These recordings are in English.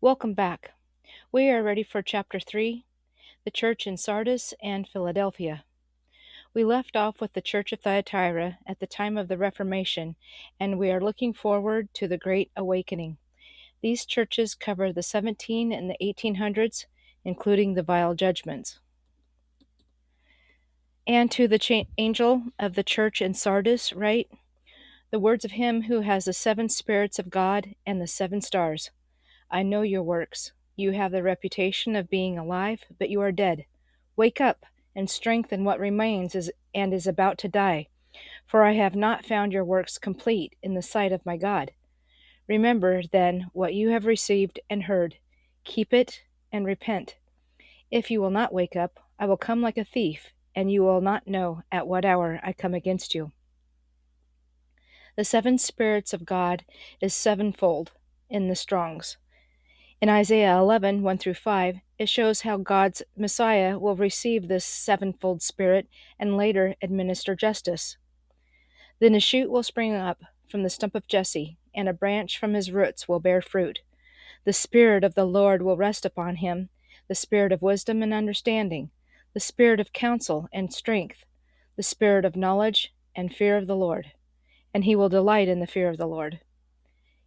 Welcome back. We are ready for Chapter 3, the Church in Sardis and Philadelphia. We left off with the Church of Thyatira at the time of the Reformation, and we are looking forward to the Great Awakening. These churches cover the 17 and the 1800s, including the vial judgments. And to the angel of the church in Sardis, write, the words of him who has the 7 spirits of God and the 7 stars. I know your works. You have the reputation of being alive, but you are dead. Wake up and strengthen what remains and is about to die, for I have not found your works complete in the sight of my God. Remember, then, what you have received and heard. Keep it and repent. If you will not wake up, I will come like a thief, and you will not know at what hour I come against you. The 7 spirits of God is sevenfold in the Strongs. In Isaiah 11, 1-5, it shows how God's Messiah will receive this sevenfold spirit and later administer justice. Then a shoot will spring up from the stump of Jesse, and a branch from his roots will bear fruit. The Spirit of the Lord will rest upon him, the Spirit of wisdom and understanding, the Spirit of counsel and strength, the Spirit of knowledge and fear of the Lord. And he will delight in the fear of the Lord.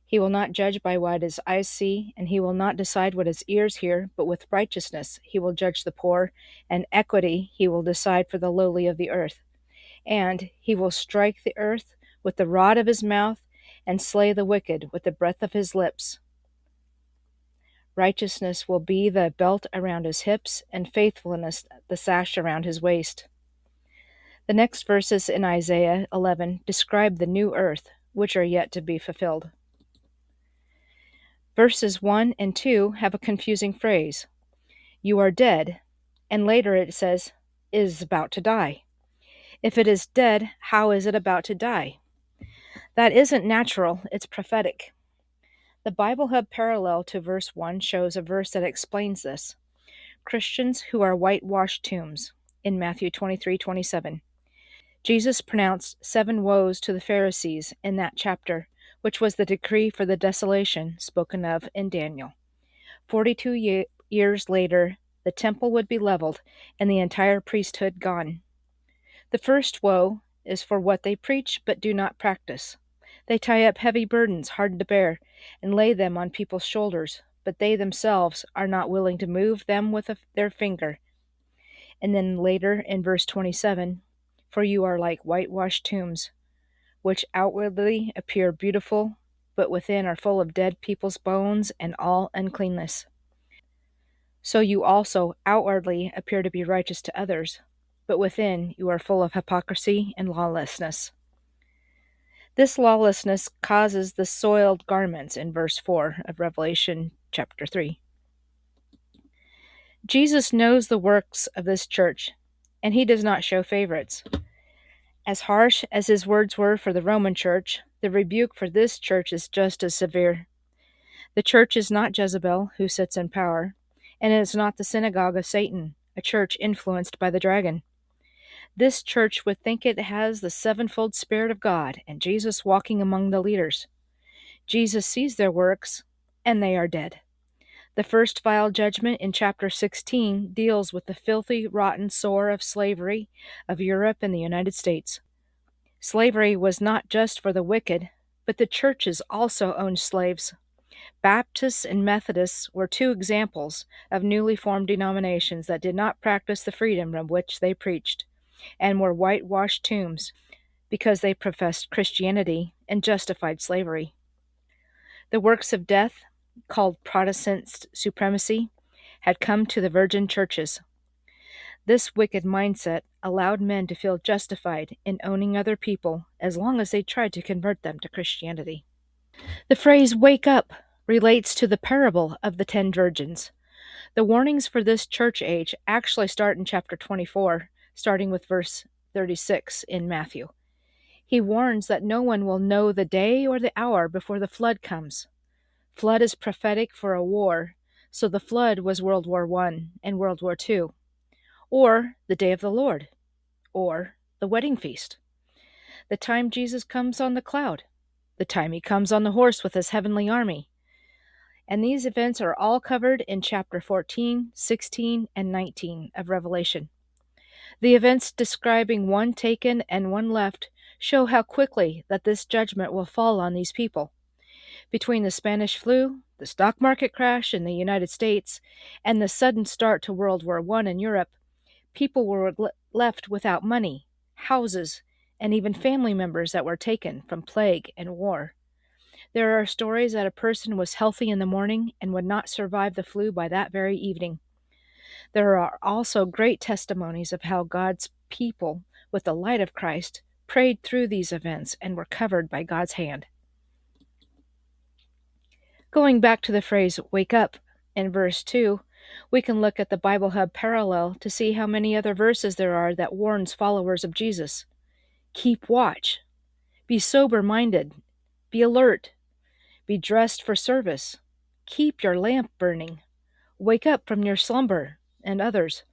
He will not judge by what his eyes see, and he will not decide what his ears hear, but with righteousness he will judge the poor, and equity he will decide for the lowly of the earth. And he will strike the earth with the rod of his mouth, and slay the wicked with the breath of his lips. Righteousness will be the belt around his hips, and faithfulness the sash around his waist. The next verses in Isaiah 11 describe the new earth, which are yet to be fulfilled. Verses 1 and 2 have a confusing phrase. You are dead, and later it says, is about to die. If it is dead, how is it about to die? That isn't natural, it's prophetic. The Bible Hub parallel to verse 1 shows a verse that explains this. Christians who are whitewashed tombs, in Matthew 23:27. Jesus pronounced 7 woes to the Pharisees in that chapter, which was the decree for the desolation spoken of in Daniel. 42 years later, the temple would be leveled and the entire priesthood gone. The first woe is for what they preach but do not practice. They tie up heavy burdens hard to bear and lay them on people's shoulders, but they themselves are not willing to move them with their finger. And then later in verse 27, for you are like whitewashed tombs, which outwardly appear beautiful, but within are full of dead people's bones and all uncleanness. So you also outwardly appear to be righteous to others, but within you are full of hypocrisy and lawlessness. This lawlessness causes the soiled garments in verse 4 of Revelation chapter 3. Jesus knows the works of this church, and he does not show favorites. As harsh as his words were for the Roman church, the rebuke for this church is just as severe. The church is not Jezebel, who sits in power, and it is not the synagogue of Satan, a church influenced by the dragon. This church would think it has the sevenfold Spirit of God and Jesus walking among the leaders. Jesus sees their works, and they are dead. The first vial judgment in chapter 16 deals with the filthy, rotten sore of slavery of Europe and the United States. Slavery was not just for the wicked, but the churches also owned slaves. Baptists and Methodists were 2 examples of newly formed denominations that did not practice the freedom of which they preached, and were whitewashed tombs because they professed Christianity and justified slavery. The works of death, called Protestant supremacy, had come to the virgin churches. This wicked mindset allowed men to feel justified in owning other people as long as they tried to convert them to Christianity. The phrase "wake up" relates to the parable of the 10 virgins. The warnings for this church age actually start in chapter 24, starting with verse 36 in Matthew. He warns that no one will know the day or the hour before the flood comes. Flood is prophetic for a war, so the flood was World War I and World War II, or the day of the Lord, or the wedding feast, the time Jesus comes on the cloud, the time he comes on the horse with his heavenly army. And these events are all covered in chapter 14, 16, and 19 of Revelation. The events describing one taken and one left show how quickly that this judgment will fall on these people. Between the Spanish flu, the stock market crash in the United States, and the sudden start to World War I in Europe, people were left without money, houses, and even family members that were taken from plague and war. There are stories that a person was healthy in the morning and would not survive the flu by that very evening. There are also great testimonies of how God's people, with the light of Christ, prayed through these events and were covered by God's hand. Going back to the phrase wake up in verse 2, we can look at the Bible Hub parallel to see how many other verses there are that warns followers of Jesus. Keep watch. Be sober-minded. Be alert. Be dressed for service. Keep your lamp burning. Wake up from your slumber, and others.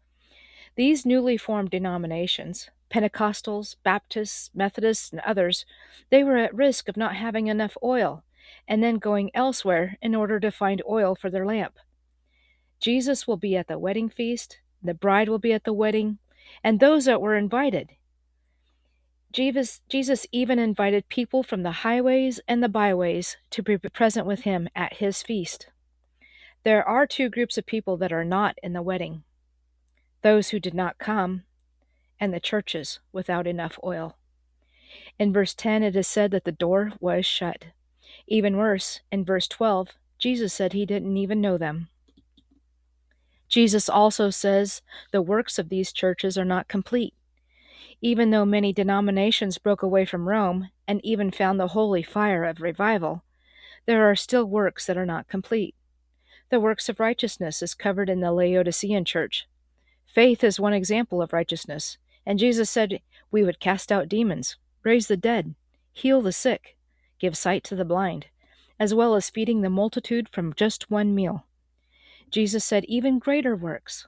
These newly formed denominations, Pentecostals, Baptists, Methodists, and others, they were at risk of not having enough oil and then going elsewhere in order to find oil for their lamp. Jesus will be at the wedding feast, the bride will be at the wedding, and those that were invited. Jesus even invited people from the highways and the byways to be present with him at his feast. There are two groups of people that are not in the wedding: those who did not come, and the churches without enough oil. In verse 10, it is said that the door was shut. Even worse, in verse 12, Jesus said he didn't even know them. Jesus also says the works of these churches are not complete. Even though many denominations broke away from Rome and even found the holy fire of revival, there are still works that are not complete. The works of righteousness is covered in the Laodicean church. Faith is one example of righteousness, and Jesus said we would cast out demons, raise the dead, heal the sick, give sight to the blind, as well as feeding the multitude from just one meal. Jesus said even greater works.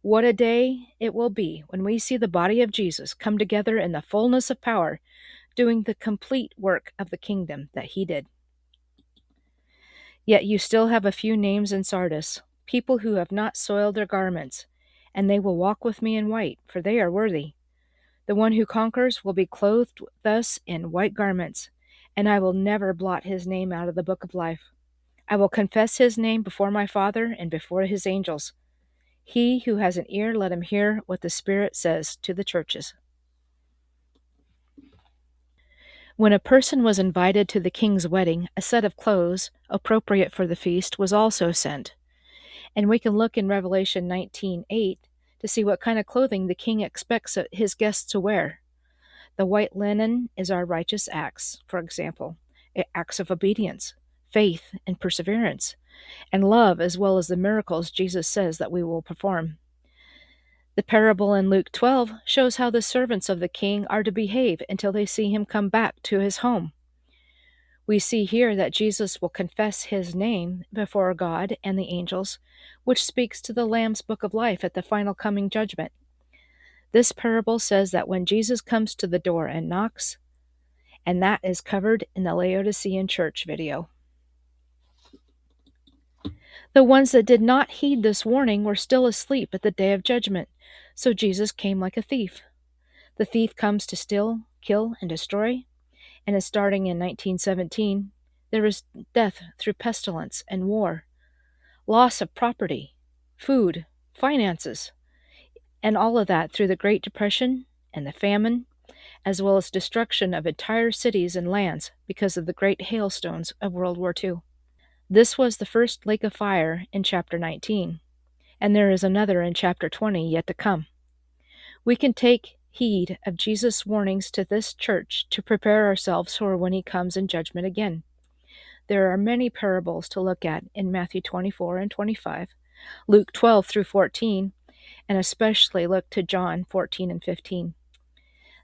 What a day it will be when we see the body of Jesus come together in the fullness of power, doing the complete work of the kingdom that he did. Yet you still have a few names in Sardis, people who have not soiled their garments, and they will walk with me in white, for they are worthy. The one who conquers will be clothed thus in white garments, and I will never blot his name out of the book of life. I will confess his name before my Father and before his angels. He who has an ear, let him hear what the Spirit says to the churches. When a person was invited to the king's wedding, a set of clothes, appropriate for the feast, was also sent. And we can look in Revelation 19:8 to see what kind of clothing the king expects his guests to wear. The white linen is our righteous acts, for example, acts of obedience, faith, and perseverance, and love, as well as the miracles Jesus says that we will perform. The parable in Luke 12 shows how the servants of the king are to behave until they see him come back to his home. We see here that Jesus will confess his name before God and the angels, which speaks to the Lamb's book of life at the final coming judgment. This parable says that when Jesus comes to the door and knocks, and that is covered in the Laodicean church video. The ones that did not heed this warning were still asleep at the day of judgment, so Jesus came like a thief. The thief comes to steal, kill, and destroy, and is starting in 1917, there is death through pestilence and war, loss of property, food, finances, and all of that through the Great Depression and the famine, as well as destruction of entire cities and lands because of the great hailstones of World War II. This was the first lake of fire in chapter 19, and there is another in chapter 20 yet to come. We can take heed of Jesus' warnings to this church to prepare ourselves for when he comes in judgment again. There are many parables to look at in Matthew 24 and 25, Luke 12 through 14, and especially look to John 14 and 15.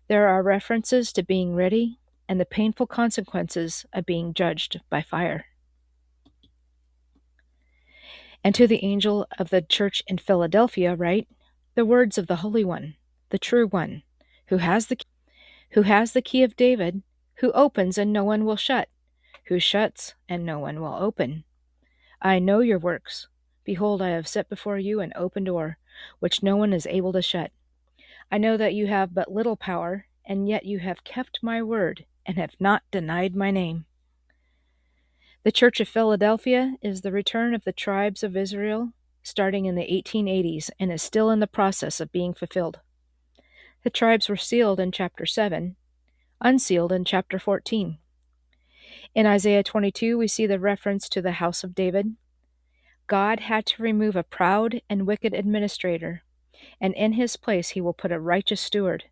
There are references to being ready and the painful consequences of being judged by fire. And to the angel of the church in Philadelphia write, the words of the Holy One, the true One, who has the key of David, who opens and no one will shut, who shuts and no one will open. I know your works. Behold, I have set before you an open door, which no one is able to shut. I know that you have but little power, and yet you have kept my word, and have not denied my name. The Church of Philadelphia is the return of the tribes of Israel starting in the 1880s and is still in the process of being fulfilled. The tribes were sealed in chapter 7, unsealed in chapter 14. In Isaiah 22, we see the reference to the house of David. God had to remove a proud and wicked administrator, and in his place he will put a righteous steward,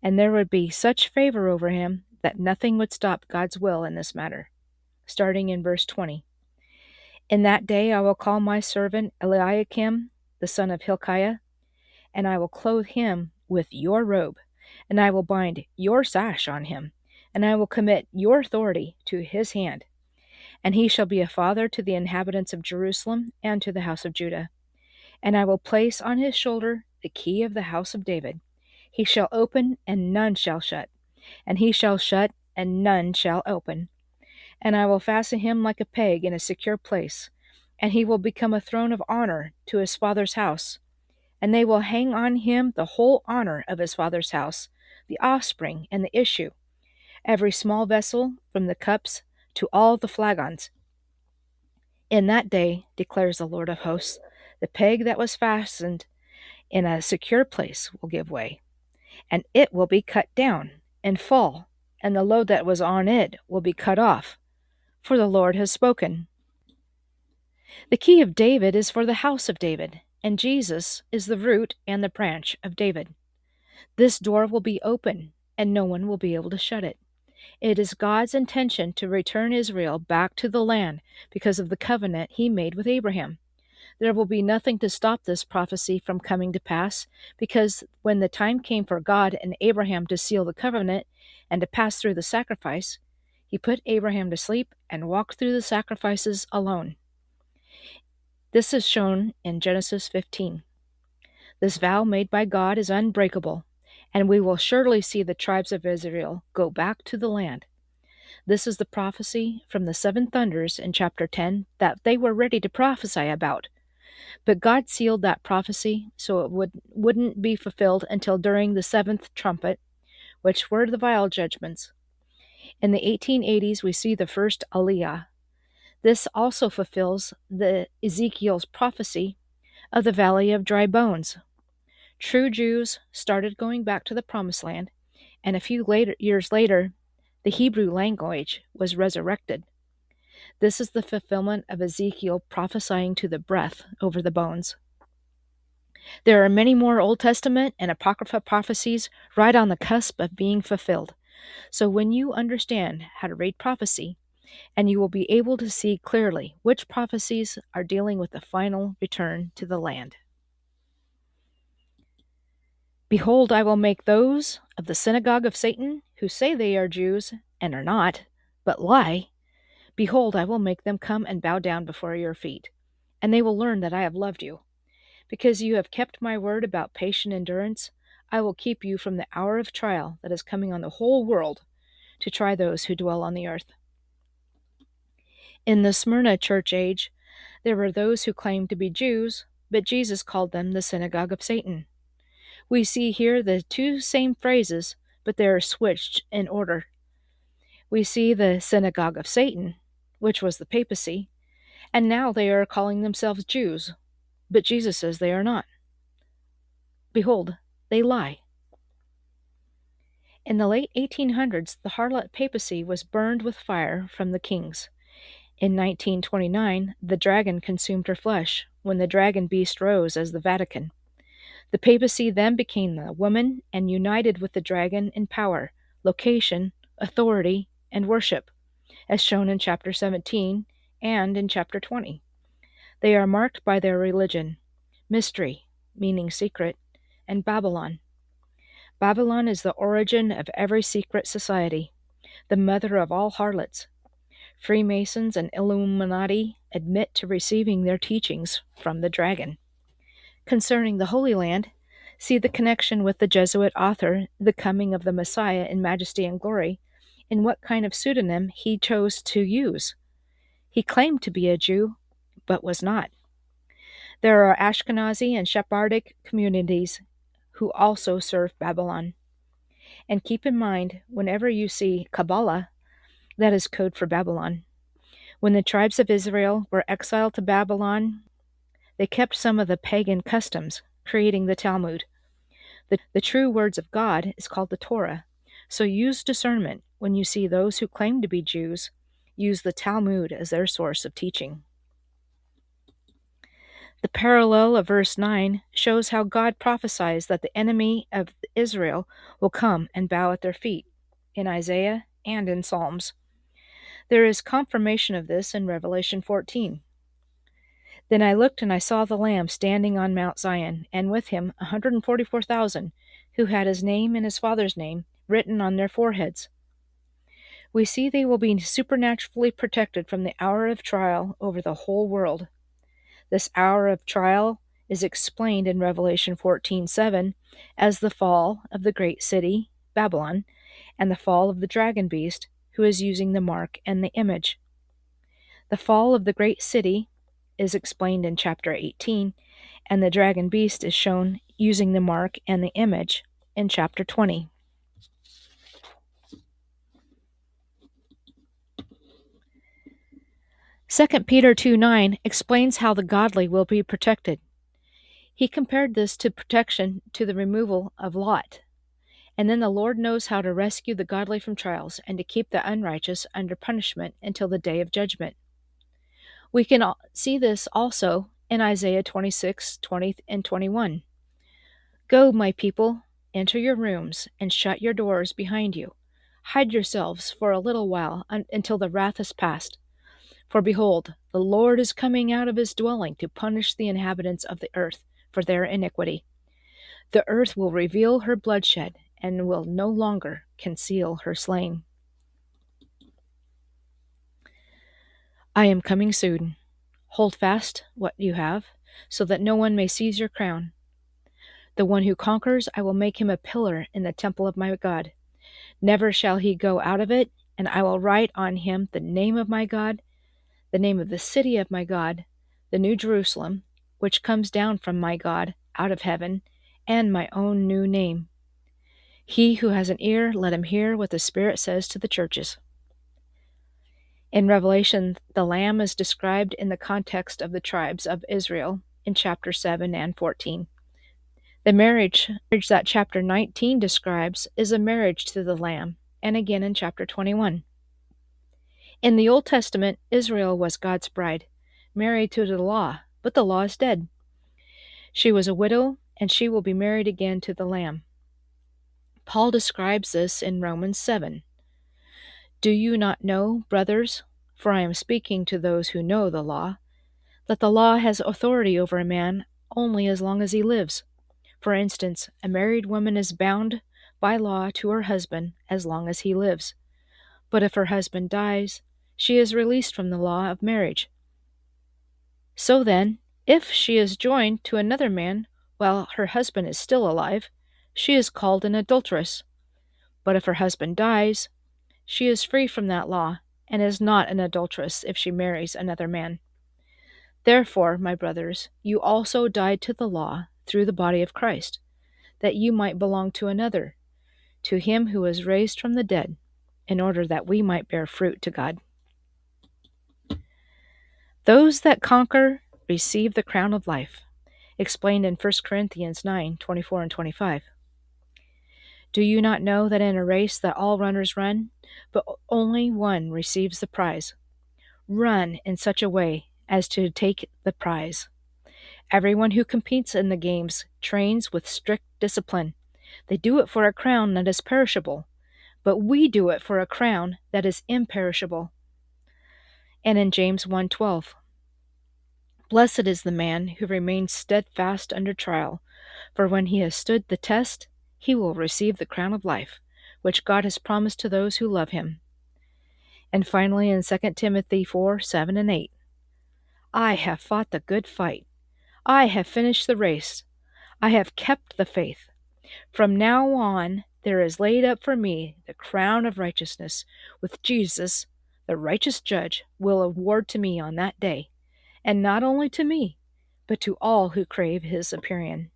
and there would be such favor over him that nothing would stop God's will in this matter. Starting in verse 20. In that day I will call my servant Eliakim, the son of Hilkiah, and I will clothe him with your robe, and I will bind your sash on him, and I will commit your authority to his hand. And he shall be a father to the inhabitants of Jerusalem and to the house of Judah. And I will place on his shoulder the key of the house of David. He shall open, and none shall shut, and he shall shut, and none shall open. And I will fasten him like a peg in a secure place, and he will become a throne of honor to his father's house. And they will hang on him the whole honor of his father's house, the offspring and the issue, every small vessel, from the cups to all the flagons. In that day, declares the Lord of hosts, the peg that was fastened in a secure place will give way, and it will be cut down and fall, and the load that was on it will be cut off, for the Lord has spoken. The key of David is for the house of David, and Jesus is the root and the branch of David. This door will be open, and no one will be able to shut it. It is God's intention to return Israel back to the land because of the covenant he made with Abraham. There will be nothing to stop this prophecy from coming to pass, because when the time came for God and Abraham to seal the covenant and to pass through the sacrifice, he put Abraham to sleep and walked through the sacrifices alone. This is shown in Genesis 15. This vow made by God is unbreakable, and we will surely see the tribes of Israel go back to the land. This is the prophecy from the seven thunders in chapter 10 that they were ready to prophesy about. But God sealed that prophecy so it wouldn't be fulfilled until during the seventh trumpet, which were the vial judgments. In the 1880s, we see the first Aliyah. This also fulfills the Ezekiel's prophecy of the valley of dry bones. True Jews started going back to the Promised Land, and a few years later, the Hebrew language was resurrected. This is the fulfillment of Ezekiel prophesying to the breath over the bones. There are many more Old Testament and Apocrypha prophecies right on the cusp of being fulfilled. So when you understand how to read prophecy, and you will be able to see clearly which prophecies are dealing with the final return to the land. Behold, I will make those of the synagogue of Satan who say they are Jews and are not, but lie. Behold, I will make them come and bow down before your feet, and they will learn that I have loved you. Because you have kept my word about patient endurance, I will keep you from the hour of trial that is coming on the whole world to try those who dwell on the earth. In the Smyrna church age, there were those who claimed to be Jews, but Jesus called them the synagogue of Satan. We see here the two same phrases, but they are switched in order. We see the synagogue of Satan, which was the papacy, and now they are calling themselves Jews, but Jesus says they are not. Behold, they lie. In the late 1800s, the harlot papacy was burned with fire from the kings. In 1929, the dragon consumed her flesh, when the dragon beast rose as the Vatican. The papacy then became the woman and united with the dragon in power, location, authority, and worship, as shown in chapter 17 and in chapter 20. They are marked by their religion, mystery, meaning secret, and Babylon. Babylon is the origin of every secret society, the mother of all harlots. Freemasons and Illuminati admit to receiving their teachings from the dragon. Concerning the Holy Land, see the connection with the Jesuit author, The Coming of the Messiah in Majesty and Glory, in what kind of pseudonym he chose to use. He claimed to be a Jew, but was not. There are Ashkenazi and Sephardic communities who also serve Babylon. And keep in mind, whenever you see Kabbalah, that is code for Babylon. When the tribes of Israel were exiled to Babylon, they kept some of the pagan customs, creating the Talmud. The true words of God is called the Torah. So use discernment when you see those who claim to be Jews use the Talmud as their source of teaching. The parallel of verse 9 shows how God prophesies that the enemy of Israel will come and bow at their feet, in Isaiah and in Psalms. There is confirmation of this in Revelation 14. Then I looked and I saw the Lamb standing on Mount Zion, and with him 144,000, who had his name and his father's name written on their foreheads. We see they will be supernaturally protected from the hour of trial over the whole world. This hour of trial is explained in Revelation 14:7 as the fall of the great city, Babylon, and the fall of the dragon beast, who is using the mark and the image. The fall of the great city is explained in chapter 18, and the dragon beast is shown using the mark and the image in chapter 20. Second Peter 2:9 explains how the godly will be protected. He compared this to protection to the removal of Lot. And then the Lord knows how to rescue the godly from trials and to keep the unrighteous under punishment until the day of judgment. We can see this also in Isaiah 26:20 and 21. Go, my people, enter your rooms and shut your doors behind you. Hide yourselves for a little while until the wrath is past. For behold, the Lord is coming out of his dwelling to punish the inhabitants of the earth for their iniquity. The earth will reveal her bloodshed and will no longer conceal her slain. I am coming soon. Hold fast what you have, so that no one may seize your crown. The one who conquers, I will make him a pillar in the temple of my God. Never shall he go out of it, and I will write on him the name of my God, the name of the city of my God, the new Jerusalem, which comes down from my God out of heaven, and my own new name. He who has an ear, let him hear what the Spirit says to the churches. In Revelation, the Lamb is described in the context of the tribes of Israel in chapter 7 and 14. The marriage that chapter 19 describes is a marriage to the Lamb, and again in chapter 21. In the Old Testament, Israel was God's bride, married to the law, but the law is dead. She was a widow, and she will be married again to the Lamb. Paul describes this in Romans 7. Do you not know, brothers, for I am speaking to those who know the law, that the law has authority over a man only as long as he lives? For instance, a married woman is bound by law to her husband as long as he lives. But if her husband dies, she is released from the law of marriage. So then, if she is joined to another man while her husband is still alive, she is called an adulteress. But if her husband dies, she is free from that law, and is not an adulteress if she marries another man. Therefore, my brothers, you also died to the law through the body of Christ, that you might belong to another, to him who was raised from the dead, in order that we might bear fruit to God. Those that conquer receive the crown of life, explained in 1 Corinthians 9:24 and 25. Do you not know that in a race that all runners run, but only one receives the prize? Run in such a way as to take the prize. Everyone who competes in the games trains with strict discipline. They do it for a crown that is perishable, but we do it for a crown that is imperishable. And in James 1:12, blessed is the man who remains steadfast under trial, for when he has stood the test, he will receive the crown of life, which God has promised to those who love him. And finally in 2 Timothy 4:7 and 8, I have fought the good fight. I have finished the race. I have kept the faith. From now on, there is laid up for me the crown of righteousness, which Jesus, the righteous judge, will award to me on that day, and not only to me, but to all who crave his appearing.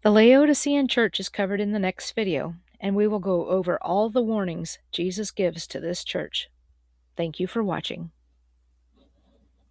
The Laodicean church is covered in the next video, and we will go over all the warnings Jesus gives to this church. Thank you for watching.